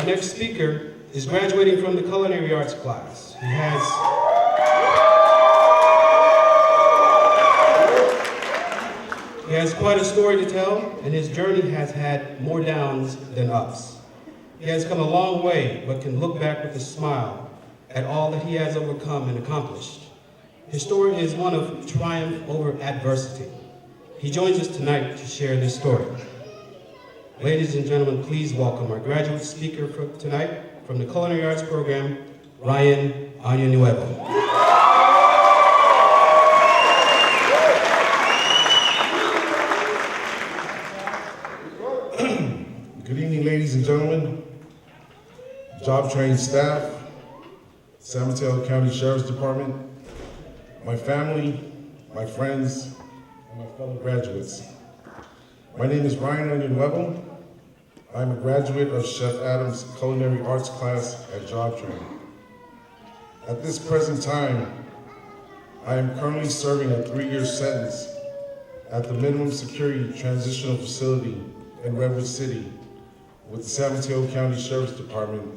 Our next speaker is graduating from the culinary arts class. He has quite a story to tell, and his journey has had more downs than ups. He has come a long way, but can look back with a smile at all that he has overcome and accomplished. His story is one of triumph over adversity. He joins us tonight to share this story. Ladies and gentlemen, please welcome our graduate speaker for tonight from the Culinary Arts Program, Ryan Anonuevo. Good evening, ladies and gentlemen, job-trained staff, San Mateo County Sheriff's Department, my family, my friends, and my fellow graduates. My name is Ryan Anonuevo. I'm a graduate of Chef Adams' Culinary Arts class at Job Training. At this present time, I am currently serving a 3-year sentence at the minimum security transitional facility in Redwood City with the San Mateo County Sheriff's Department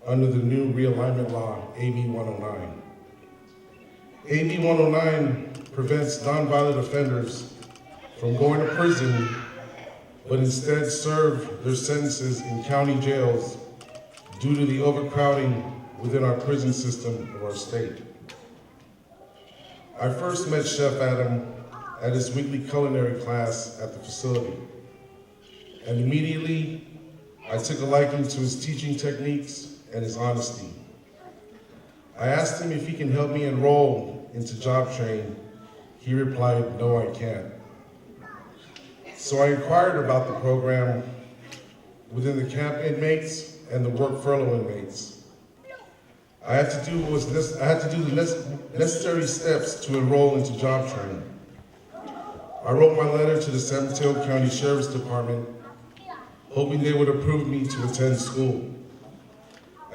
under the new realignment law, AB 109. AB 109 prevents nonviolent offenders from going to prison, but instead serve their sentences in county jails due to the overcrowding within our prison system of our state. I first met Chef Adam at his weekly culinary class at the facility, and immediately I took a liking to his teaching techniques and his honesty. I asked him if he can help me enroll into Job Train. He replied, "No, I can't." So I inquired about the program within the camp inmates and the work furlough inmates. I had to do the necessary steps to enroll into Job Training. I wrote my letter to the San Mateo County Sheriff's Department, hoping they would approve me to attend school.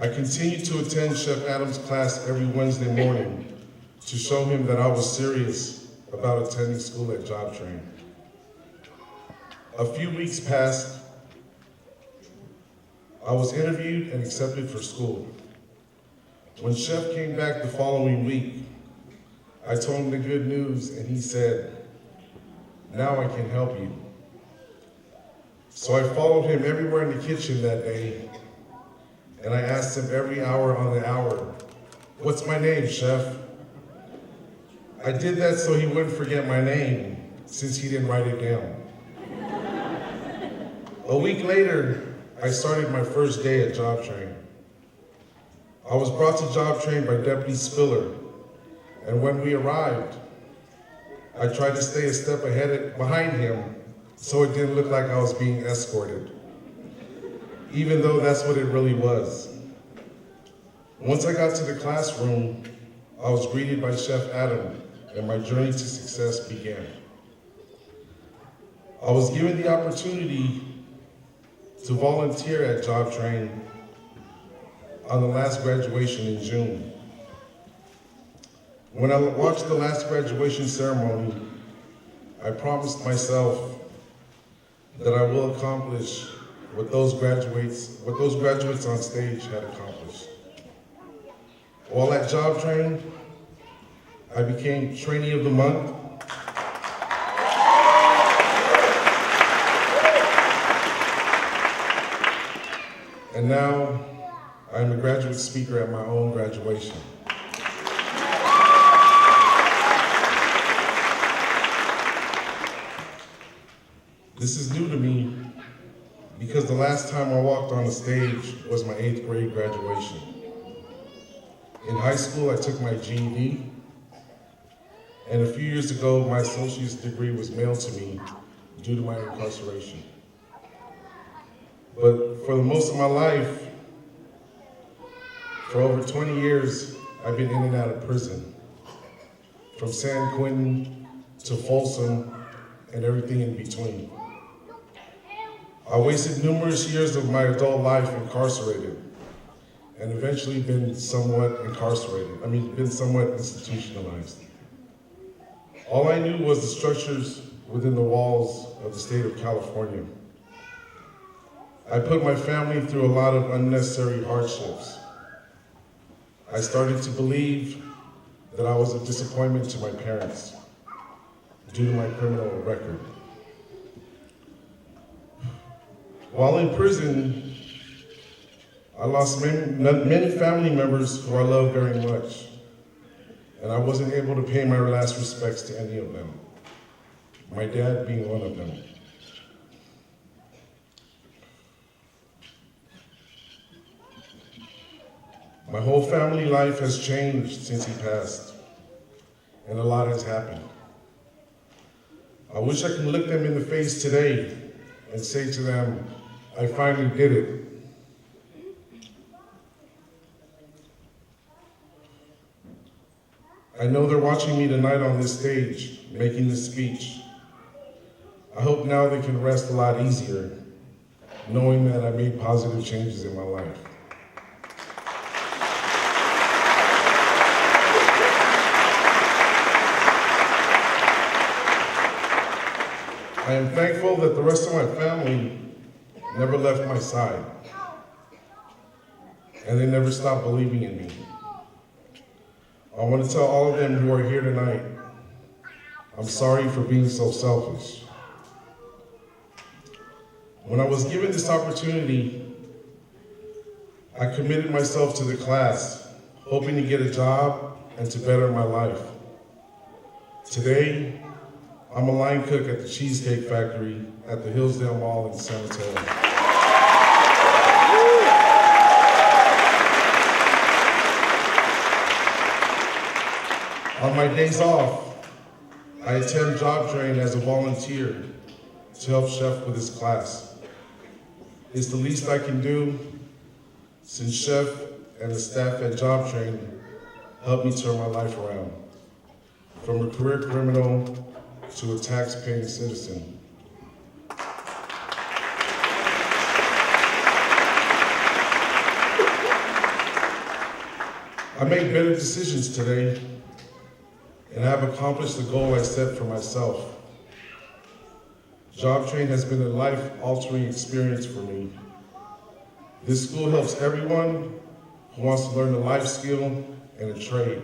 I continued to attend Chef Adams' class every Wednesday morning to show him that I was serious about attending school at Job Training. A few weeks passed. I was interviewed and accepted for school. When Chef came back the following week, I told him the good news, and he said, "Now I can help you." So I followed him everywhere in the kitchen that day, and I asked him every hour on the hour, "What's my name, Chef?" I did that so he wouldn't forget my name, since he didn't write it down. A week later, I started my first day at Job Train. I was brought to Job Train by Deputy Spiller, and when we arrived, I tried to stay a step behind him so it didn't look like I was being escorted, even though that's what it really was. Once I got to the classroom, I was greeted by Chef Adam, and my journey to success began. I was given the opportunity to volunteer at Job Train on the last graduation in June. When I watched the last graduation ceremony, I promised myself that I will accomplish what those graduates on stage had accomplished. While at Job Train, I became Trainee of the Month, and now I'm a graduate speaker at my own graduation. This is new to me because the last time I walked on the stage was my 8th grade graduation. In high school, I took my GED, and a few years ago, my associate's degree was mailed to me due to my incarceration. But for most of my life, for over 20 years, I've been in and out of prison, from San Quentin to Folsom and everything in between. I wasted numerous years of my adult life incarcerated, and eventually been somewhat institutionalized. All I knew was the structures within the walls of the state of California. I put my family through a lot of unnecessary hardships. I started to believe that I was a disappointment to my parents due to my criminal record. While in prison, I lost many family members who I love very much, and I wasn't able to pay my last respects to any of them, my dad being one of them. My whole family life has changed since he passed, and a lot has happened. I wish I could look them in the face today and say to them, I finally did it. I know they're watching me tonight on this stage, making this speech. I hope now they can rest a lot easier, knowing that I made positive changes in my life. I am thankful that the rest of my family never left my side, and they never stopped believing in me. I want to tell all of them who are here tonight, I'm sorry for being so selfish. When I was given this opportunity, I committed myself to the class, hoping to get a job and to better my life. Today, I'm a line cook at the Cheesecake Factory at the Hillsdale Mall in San Mateo. On my days off, I attend job training as a volunteer to help Chef with his class. It's the least I can do since Chef and the staff at job training helped me turn my life around from a career criminal to a tax-paying citizen. I made better decisions today, and I have accomplished the goal I set for myself. Job training has been a life-altering experience for me. This school helps everyone who wants to learn a life skill and a trade.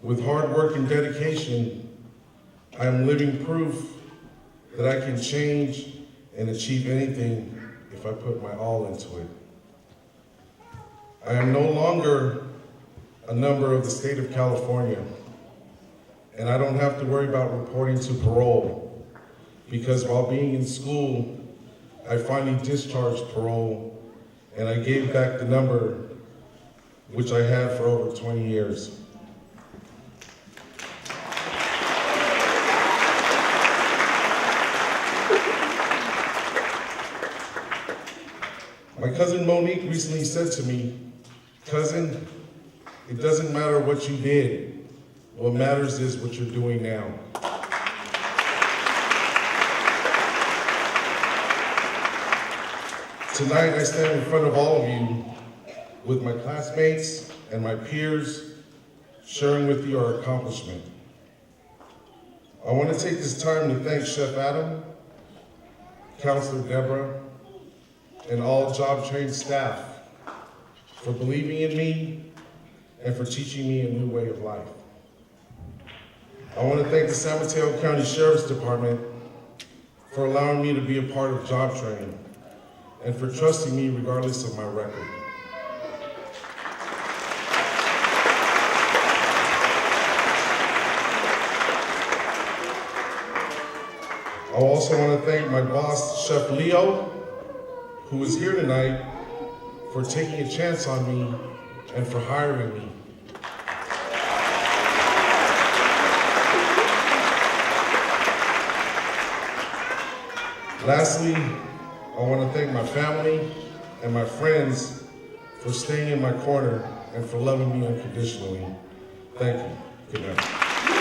With hard work and dedication, I am living proof that I can change and achieve anything if I put my all into it. I am no longer a number of the state of California, and I don't have to worry about reporting to parole, because while being in school, I finally discharged parole, and I gave back the number which I had for over 20 years. My cousin Monique recently said to me, "Cousin, it doesn't matter what you did. What matters is what you're doing now." Tonight, I stand in front of all of you with my classmates and my peers, sharing with you our accomplishment. I want to take this time to thank Chef Adam, Counselor Deborah, and all job-trained staff for believing in me and for teaching me a new way of life. I want to thank the San Mateo County Sheriff's Department for allowing me to be a part of job training and for trusting me regardless of my record. I also want to thank my boss, Chef Leo, who is here tonight, for taking a chance on me and for hiring me. Lastly, I want to thank my family and my friends for staying in my corner and for loving me unconditionally. Thank you. Good night.